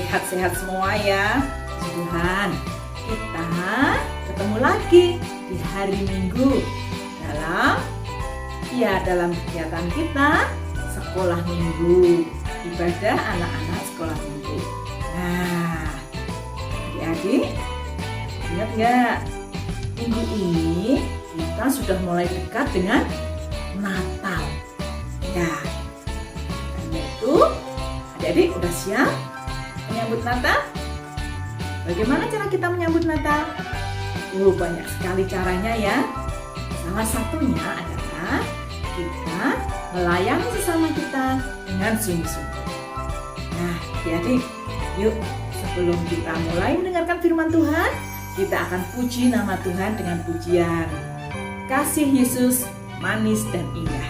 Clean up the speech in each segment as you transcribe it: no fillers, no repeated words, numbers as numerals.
sehat-sehat semua ya. Puji Tuhan, kita ketemu lagi di hari Minggu dalam kegiatan kita sekolah minggu, ibadah anak-anak sekolah minggu. Nah, adik-adik, ingat nggak? Minggu ini kita sudah mulai dekat dengan Natal. Ya, karena itu adik-adik udah siap menyambut Natal? Bagaimana cara kita menyambut Natal? Banyak sekali caranya ya. Salah satunya adalah kita melayani sesama kita dengan sungguh-sungguh. Nah, adik-adik, yuk sebelum kita mulai mendengarkan firman Tuhan, kita akan puji nama Tuhan dengan pujian Kasih Yesus Manis dan Indah.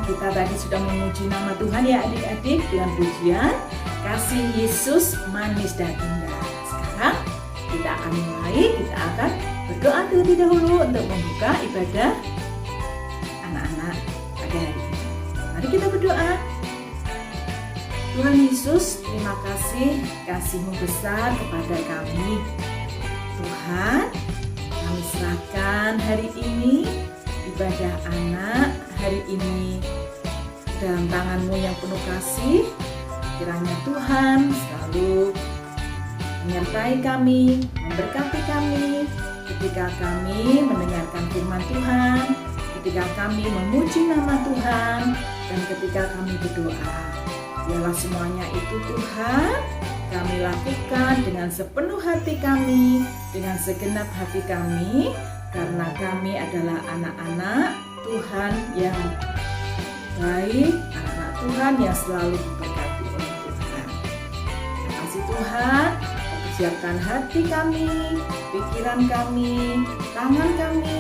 Kita tadi sudah memuji nama Tuhan ya adik-adik dengan pujian Kasih Yesus Manis dan Indah. Sekarang kita akan mulai, kita akan berdoa terlebih dahulu untuk membuka ibadah anak-anak pada hari ini. Mari kita berdoa. Tuhan Yesus, terima kasih-Mu besar kepada kami. Tuhan, kami serahkan hari ini ibadah anak hari ini dalam tangan-Mu yang penuh kasih. Kiranya Tuhan selalu menyertai kami, memberkati kami ketika kami mendengarkan firman Tuhan, ketika kami memuji nama Tuhan, dan ketika kami berdoa. Biarlah semuanya itu Tuhan kami lakukan dengan sepenuh hati kami, dengan segenap hati kami, karena kami adalah anak-anak Tuhan yang baik, anak-anak Tuhan yang selalu diberkati oleh Tuhan. Terima kasih Tuhan, persiapkan hati kami, pikiran kami, tangan kami,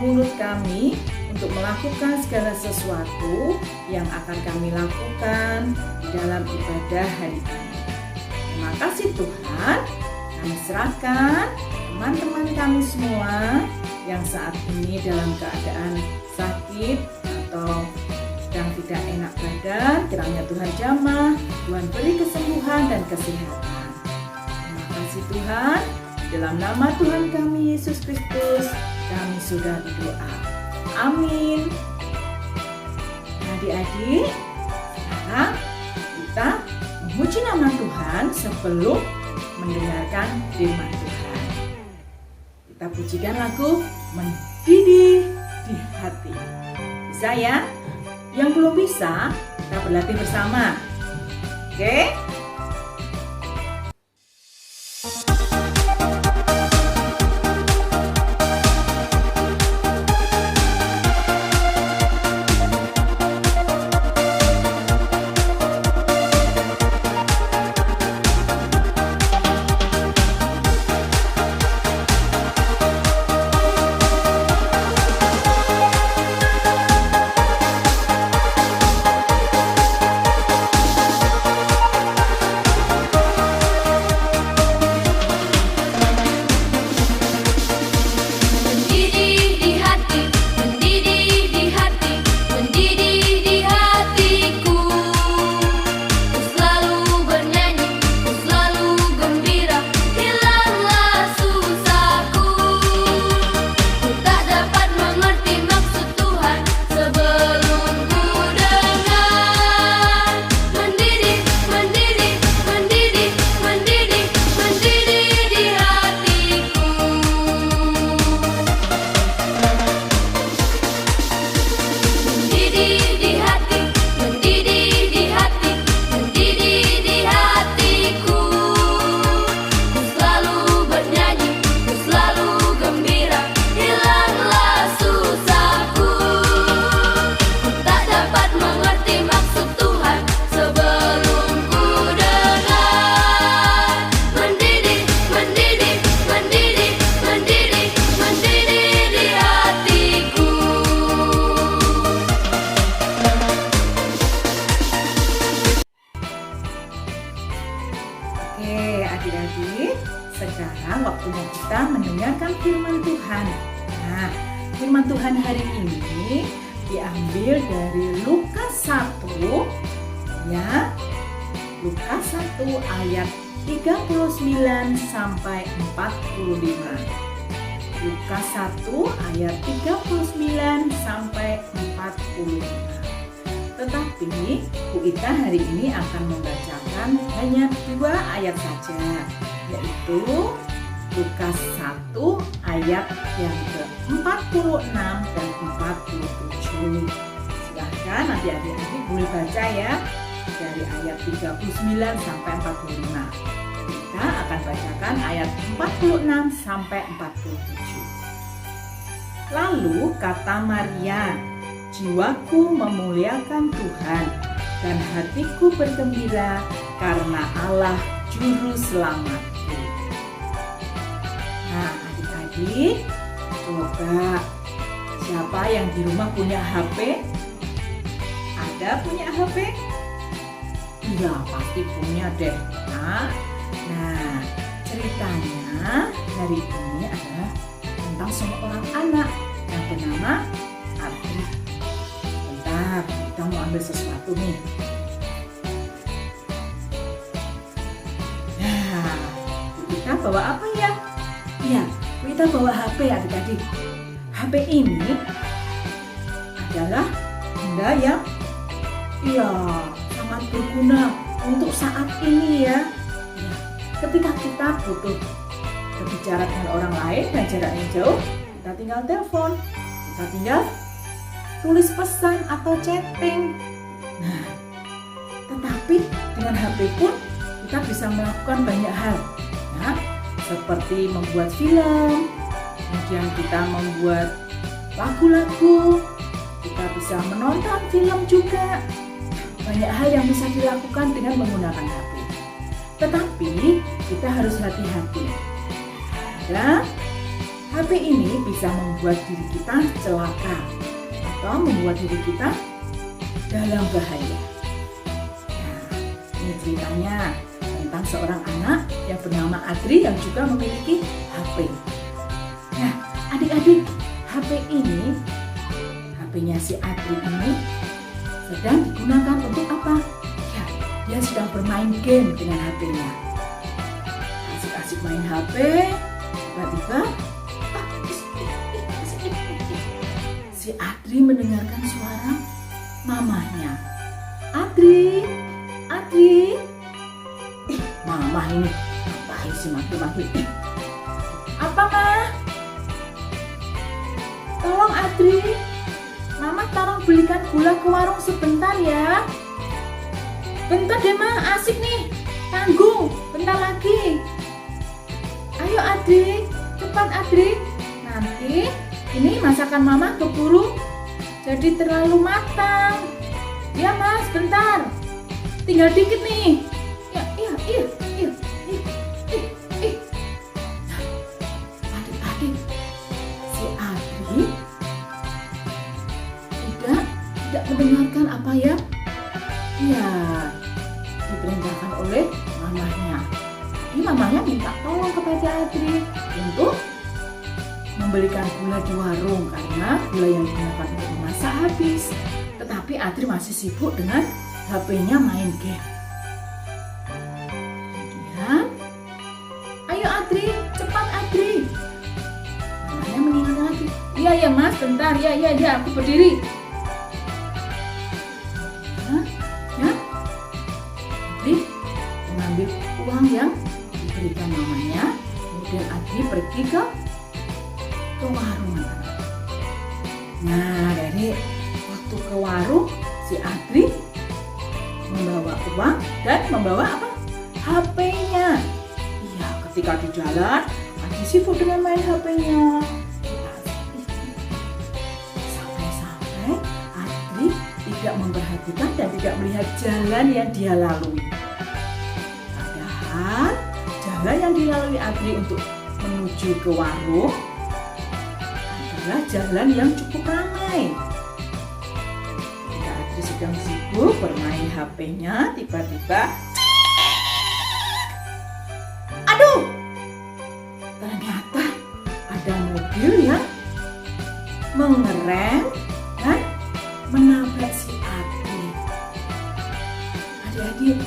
mulut kami untuk melakukan segala sesuatu yang akan kami lakukan di dalam ibadah hari ini. Terima kasih Tuhan, kami serahkan teman-teman kami semua yang saat ini dalam keadaan sakit atau sedang tidak enak badan, kiranya Tuhan jamah, Tuhan beri kesembuhan dan kesehatan. Terima kasih Tuhan, dalam nama Tuhan kami Yesus Kristus, kami sudah berdoa. Amin. Adik-adik, sekarang kita memuji nama Tuhan sebelum mendengarkan firman Tuhan. Kita pujikan lagu Mendidih di Hati. Bisa ya? Yang belum bisa, kita berlatih bersama. Oke? Tuhan hari ini diambil dari Lukas 1 ya. Lukas 1 ayat 39 sampai 45. Lukas 1 ayat 39 sampai 45. Tetapi Bu Ita hari ini akan membacakan hanya 2 ayat saja, yaitu Lukas 1 ayat yang ke-46 dan 47. Silahkan nanti adik-adik boleh baca ya, dari ayat 39 sampai 45. Kita akan bacakan ayat 46 sampai 47. Lalu kata Maria, jiwaku memuliakan Tuhan dan hatiku bergembira karena Allah Juru Selamatku. Nah, adik-adik, coba siapa yang di rumah punya HP? Ada punya HP? Iya, pasti punya deh. Nah, ceritanya hari ini adalah tentang seorang anak yang bernama Adri. Bentar, kita mau ambil sesuatu nih. Nah, kita bawa apa ya? Iya, kita bawa HP adik-adik. HP ini adalah benda yang sangat berguna untuk saat ini ya. Ketika kita butuh berbicara dengan orang lain dan jaraknya jauh, kita tinggal telepon, kita tinggal tulis pesan atau chatting. Nah, tetapi dengan HP pun kita bisa melakukan banyak hal ya, seperti membuat film, kemudian kita membuat lagu-lagu, kita bisa menonton film juga. Banyak hal yang bisa dilakukan dengan menggunakan HP. Tetapi kita harus hati-hati. Dan HP ini bisa membuat diri kita celaka atau membuat diri kita dalam bahaya. Nah, ini ceritanya tentang seorang anak yang bernama Adri yang juga memiliki HP. Nah, adik-adik, HP-nya si Adri ini sedang digunakan untuk apa? Ya, dia sedang bermain game dengan HP-nya. Asik-asik main HP, tiba-tiba si Adri mendengarkan suara mamahnya. Adri, mamah ini ngapain sih maki-maki? Apa, Ma? Tolong Adri, Mama tolong belikan gula ke warung sebentar ya. Bentar deh Ma, asik nih, tanggung, bentar lagi. Ayo Adri, cepat Adri. Nanti ini masakan Mama keburu jadi terlalu matang. Ya Mas, bentar, tinggal dikit nih. Ya, iya. Adik-adik, si Adri tidak mendengarkan apa ya? Ya, diperintahkan oleh mamahnya. Jadi mamahnya minta tolong kepada Adri untuk membelikan gula di warung karena gula yang digunakan untuk memasak habis. Tetapi Adri masih sibuk dengan HP-nya main game. Kemudian, ayo Adri, cepat Adri. Mamahnya mengingatkan lagi. Iya Mas, bentar. Ya, aku berdiri. Ya, Adri mengambil uang yang diberikan mamanya. Kemudian Adri pergi ke warung. Nah, dari waktu ke warung, si Adri membawa uang dan membawa apa? HP-nya. Iya, ketika di jalan, Adri sibuk dengan main HP-nya. Sampai-sampai Adri tidak memperhatikan dan tidak melihat jalan yang dia lalui. Padahal jalan yang dilalui Adri untuk menuju ke warung adalah jalan yang cukup ramai. Ketika Adri sedang sibuk bermain HP-nya, tiba-tiba aduh, ternyata ada mobil yang mengerem ngerem dan menabrak si Adri. Adik-adik,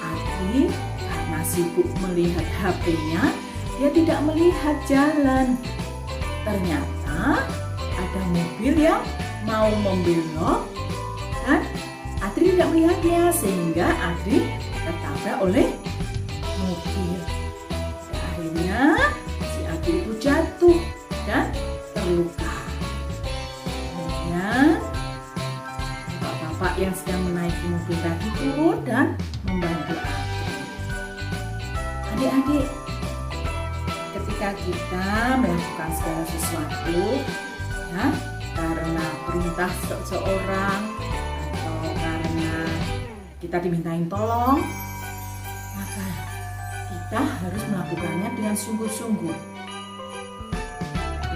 Adri karena sibuk melihat HP-nya, dia tidak melihat jalan. Ternyata ada mobil yang mau membelok dan Adri tidak melihatnya, sehingga Adri tertabrak oleh mobil. Dan akhirnya si Adri itu jatuh dan terluka. Kemudian bapak-bapak yang sedang menaiki mobil tadi turun dan membantu Adri. Adik-adik, ketika kita melakukan segala sesuatu ya, karena perintah seseorang atau karena kita dimintain tolong, maka kita harus melakukannya dengan sungguh-sungguh.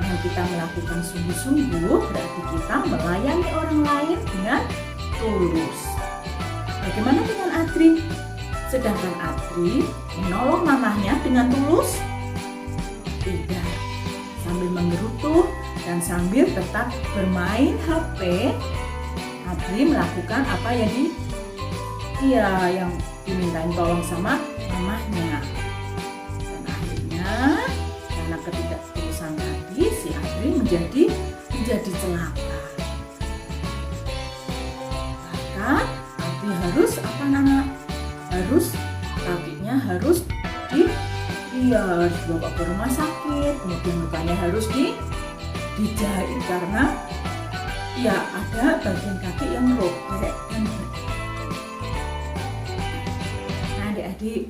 Dengan kita melakukan sungguh-sungguh, berarti kita melayani orang lain dengan tulus. Bagaimana dengan Adri? Sedangkan Adri menolong mamahnya dengan tulus? Tidak. Sambil menggerutu dan sambil tetap bermain HP, Adri melakukan apa yang dimintain tolong sama mamahnya. Dan akhirnya karena ketidakputusan tadi, si Adri menjadi celaka. Bahkan Adri harus kakinya harus dibawa ke rumah sakit, kemudian lukanya harus dijahit karena ada bagian kaki yang robek. Nah adik-adik,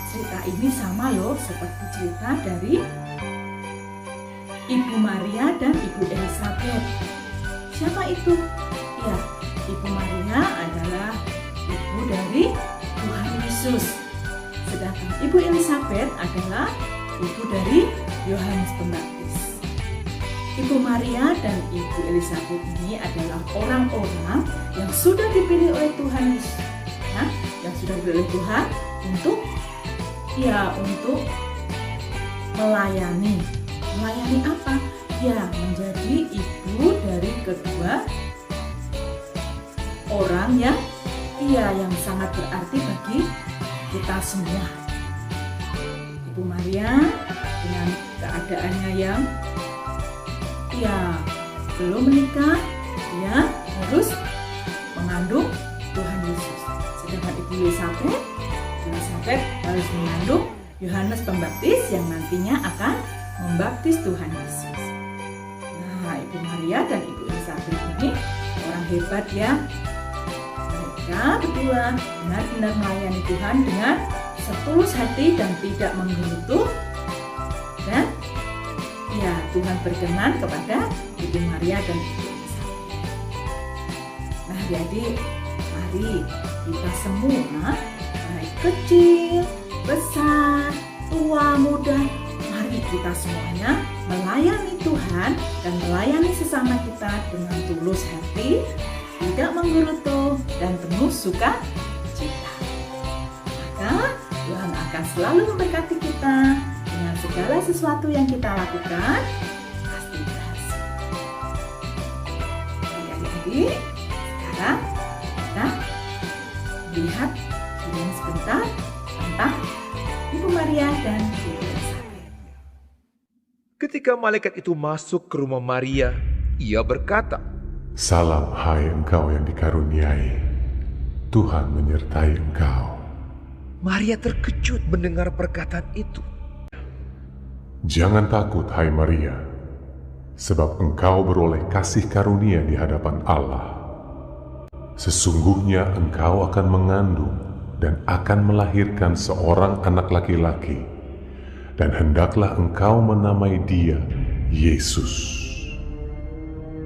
cerita ini sama loh seperti cerita dari Ibu Maria dan Ibu Elizabeth. Siapa itu? Ya, Ibu Maria adalah ibu dari Tuhan Yesus. Sedangkan Ibu Elizabeth adalah ibu dari Yohanes Pembaptis. Ibu Maria dan Ibu Elizabeth ini adalah orang-orang yang sudah dipilih oleh Tuhan Yesus, yang sudah dipilih oleh Tuhan untuk melayani apa? Ya, menjadi ibu dari kedua orang yang sangat berarti bagi kita semua. Ibu Maria dengan keadaannya yang belum menikah, dia harus mengandung Tuhan Yesus. Sedangkan Ibu Elizabeth harus mengandung Yohanes Pembaptis yang nantinya akan membaptis Tuhan Yesus. Nah, Ibu Maria dan Ibu Elizabeth ini orang hebat ya. Mereka berdua benar-benar melayani Tuhan dengan setulus hati dan tidak menggerutu. Dan Tuhan berkenan kepada Ibu Maria dan Ibu Elizabeth. Nah, jadi mari kita semua, baik kecil, besar, tua, muda, mari kita semuanya melayani Tuhan dan melayani sesama kita dengan tulus hati, tidak menggerutu dan penuh sukacita. Maka Tuhan akan selalu memberkati kita dengan segala sesuatu yang kita lakukan, pasti berhasil. Adik-adik, sekarang kita lihat film sebentar tentang Ibu Maria dan Ibu Elizabeth. Ketika malaikat itu masuk ke rumah Maria, ia berkata, "Salam hai engkau yang dikaruniai, Tuhan menyertai engkau." Maria terkejut mendengar perkataan itu. "Jangan takut hai Maria, sebab engkau beroleh kasih karunia di hadapan Allah. Sesungguhnya engkau akan mengandung dan akan melahirkan seorang anak laki-laki, dan hendaklah engkau menamai dia Yesus.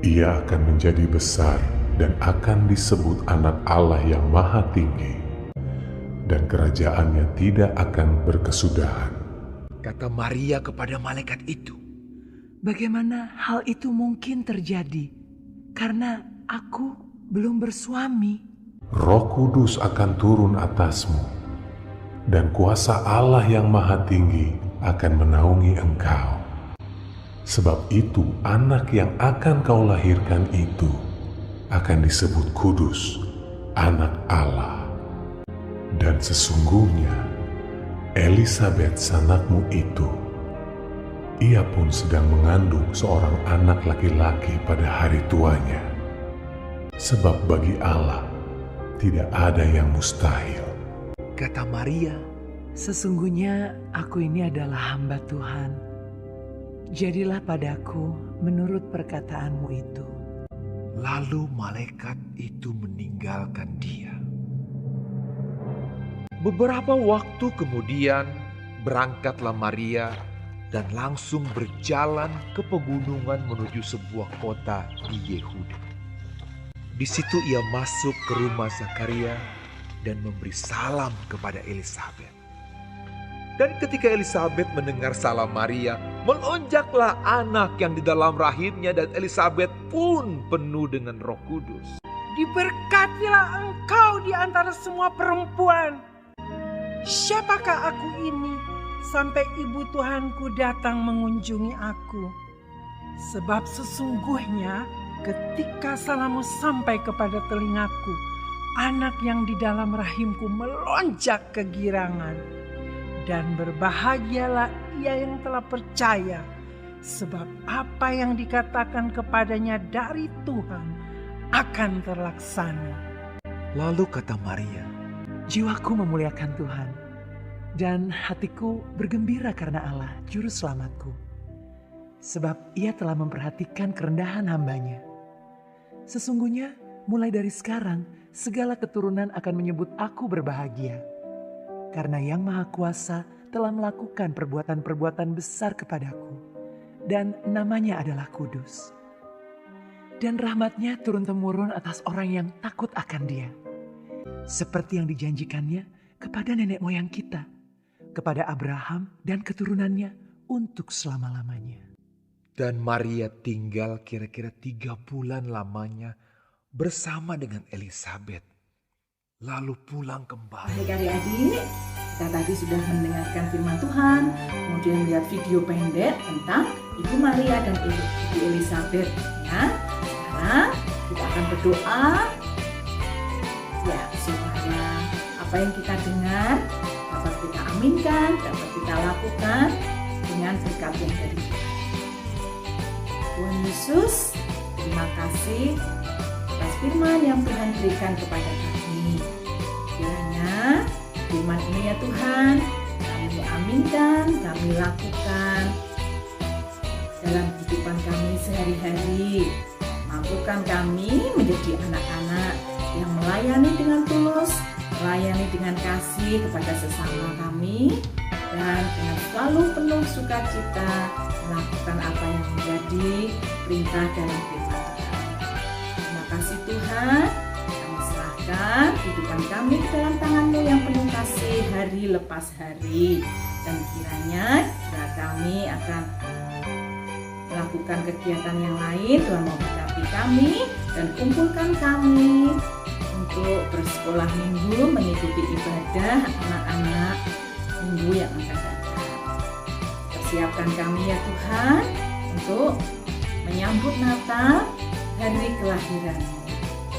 Ia akan menjadi besar dan akan disebut anak Allah yang Maha Tinggi, dan kerajaannya tidak akan berkesudahan." Kata Maria kepada malaikat itu, "Bagaimana hal itu mungkin terjadi? Karena aku belum bersuami." "Roh Kudus akan turun atasmu, dan kuasa Allah yang Maha Tinggi akan menaungi engkau. Sebab itu anak yang akan kau lahirkan itu akan disebut kudus, anak Allah. Dan sesungguhnya Elisabet sanakmu itu, ia pun sedang mengandung seorang anak laki-laki pada hari tuanya. Sebab bagi Allah tidak ada yang mustahil. Kata Maria, Sesungguhnya aku ini adalah hamba Tuhan. Jadilah padaku menurut perkataanmu itu. lalu malaikat itu meninggalkan dia. Beberapa waktu kemudian berangkatlah Maria dan langsung berjalan ke pegunungan menuju sebuah kota di Yehuda. Di situ ia masuk ke rumah Zakaria dan memberi salam kepada Elisabet. Dan ketika Elisabet mendengar salam Maria, melonjaklah anak yang di dalam rahimnya dan Elisabet pun penuh dengan Roh Kudus. Diberkatilah engkau di antara semua perempuan. Siapakah aku ini sampai ibu Tuhanku datang mengunjungi aku? Sebab sesungguhnya ketika salammu sampai kepada telingaku, anak yang di dalam rahimku melonjak kegirangan. Dan berbahagialah ia yang telah percaya, sebab apa yang dikatakan kepadanya dari Tuhan akan terlaksana. Lalu kata Maria, Jiwaku memuliakan Tuhan, dan hatiku bergembira karena Allah, Juru Selamatku. Sebab ia telah memperhatikan kerendahan hambanya. Sesungguhnya mulai dari sekarang, segala keturunan akan menyebut aku berbahagia. Karena Yang Maha Kuasa telah melakukan perbuatan-perbuatan besar kepadaku, dan namanya adalah kudus. Dan rahmatnya turun-temurun atas orang yang takut akan Dia, seperti yang dijanjikannya kepada nenek moyang kita, kepada Abraham dan keturunannya untuk selama-lamanya. dan Maria tinggal kira-kira 3 bulan lamanya bersama dengan Elisabet, lalu pulang kembali. Baik adik-adik, kita tadi sudah mendengarkan firman Tuhan, kemudian melihat video pendek tentang Ibu Maria dan Ibu Elisabet. Ya, sekarang kita akan berdoa ya supaya apa yang kita dengar dapat kita aminkan, dapat kita lakukan dengan berkat yang dari Tuhan. Tuhan Yesus, terima kasih atas firman yang Tuhan berikan kepada kami. Kiranya firman ini ya Tuhan, kami aminkan, kami lakukan dalam kehidupan kami sehari-hari. Mampukan kami menjadi anak-anak yang melayani dengan tulus, melayani dengan kasih kepada sesama kami, dan dengan selalu penuh sukacita melakukan apa yang menjadi perintah dalam firman Tuhan. Terima kasih Tuhan, kami serahkan kehidupan kami ke dalam tangan-Mu yang penuh kasih hari lepas hari. Dan kiranya kami akan melakukan kegiatan yang lain, Tuhan memberkati kami dan kumpulkan kami untuk bersekolah minggu, mengikuti ibadah anak-anak minggu yang akan datang. Persiapkan kami ya Tuhan untuk menyambut Natal, hari kelahiran-Mu.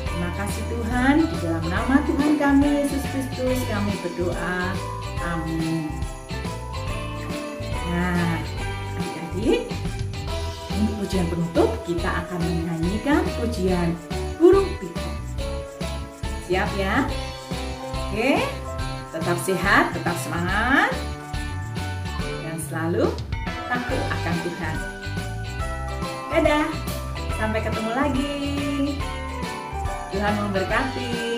Terima kasih Tuhan, di dalam nama Tuhan kami Yesus Kristus kami berdoa. Amin. Nah, adik-adik, untuk pujian penutup kita akan menyanyikan pujian Burung Pikuk. Siap ya? Oke, tetap sehat, tetap semangat, dan selalu takut akan Tuhan. Dadah, sampai ketemu lagi. Tuhan memberkati.